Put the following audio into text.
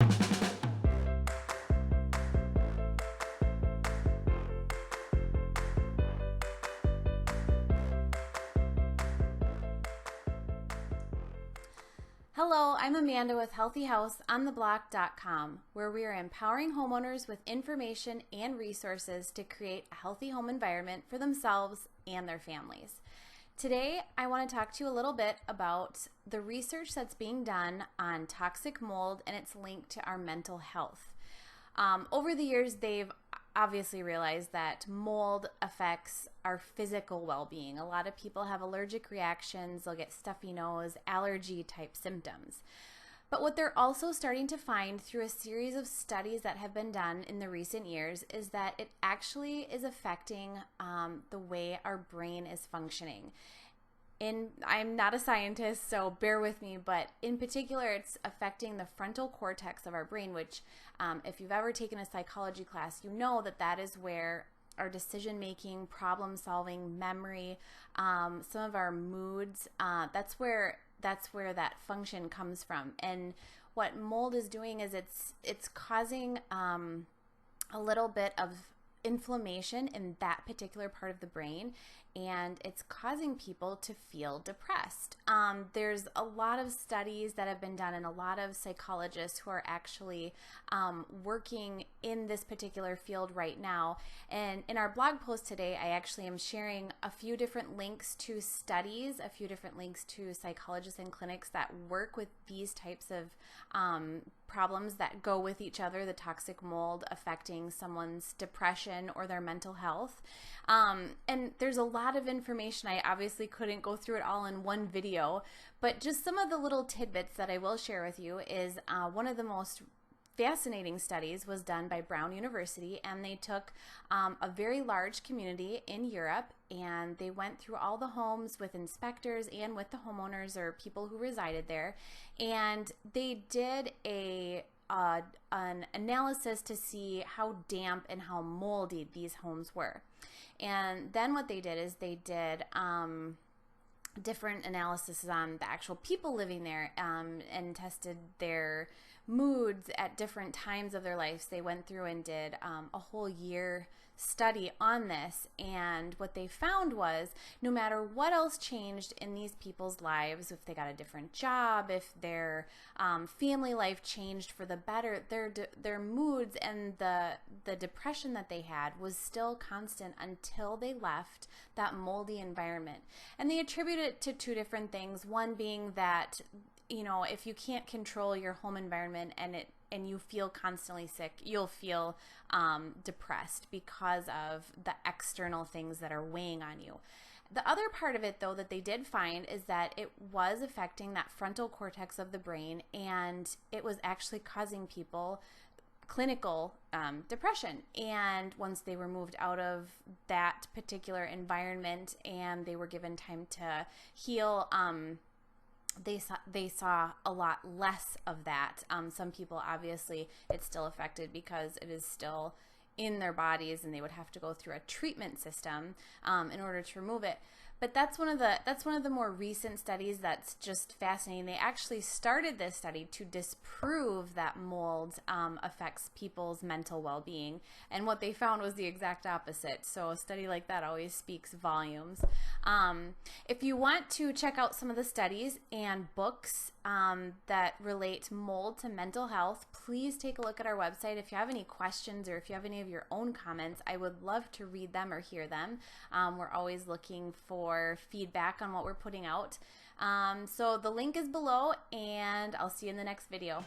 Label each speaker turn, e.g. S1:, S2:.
S1: Hello, I'm Amanda with HealthyHouseOnTheBlock.com, where we are empowering homeowners with information and resources to create a healthy home environment for themselves and their families. Today, I want to talk to you a little bit about the research that's being done on toxic mold and its link to our mental health. Over the years, they've obviously realized that mold affects our physical well-being. A lot of people have allergic reactions, they'll get stuffy nose, allergy type symptoms. But what they're also starting to find through a series of studies that have been done in the recent years is that it actually is affecting the way our brain is functioning. I'm not a scientist, so bear with me, but in particular, it's affecting the frontal cortex of our brain, which if you've ever taken a psychology class, you know that that is where our decision-making, problem-solving, memory, some of our moods, that's where that function comes from. And what mold is doing is it's causing a little bit of inflammation in that particular part of the brain, and it's causing people to feel depressed. There's a lot of studies that have been done and a lot of psychologists who are actually working in this particular field right now. And in our blog post today, I actually am sharing a few different links to studies, a few different links to psychologists and clinics that work with these types of problems that go with each other, the toxic mold affecting someone's depression or their mental health. And there's a lot of information. I obviously couldn't go through it all in one video, but just some of the little tidbits that I will share with you is one of the most fascinating studies was done by Brown University, and they took a very large community in Europe, and they went through all the homes with inspectors and with the homeowners or people who resided there, and they did an analysis to see how damp and how moldy these homes were. And then what they did is they did different analysis on the actual people living there and tested their moods at different times of their lives. They went through and did a whole year study on this, and what they found was no matter what else changed in these people's lives, if they got a different job, if their family life changed for the better, their moods and the depression that they had was still constant until they left that moldy environment. And they attributed it to two different things. One being that, you know, if you can't control your home environment and you feel constantly sick, you'll feel depressed because of the external things that are weighing on you. The other part of it, though, that they did find is that it was affecting that frontal cortex of the brain, and it was actually causing people clinical depression. And once they were moved out of that particular environment and they were given time to heal, they saw a lot less of that. Some people, obviously, it's still affected because it is still in their bodies, and they would have to go through a treatment system in order to remove it. But that's one of the more recent studies that's just fascinating. They actually started this study to disprove that mold affects people's mental well-being, and what they found was the exact opposite. So a study like that always speaks volumes. If you want to check out some of the studies and books that relate mold to mental health, please take a look at our website. If you have any questions or if you have any of your own comments, I would love to read them or hear them. We're always looking for feedback on what we're putting out. So the link is below, and I'll see you in the next video.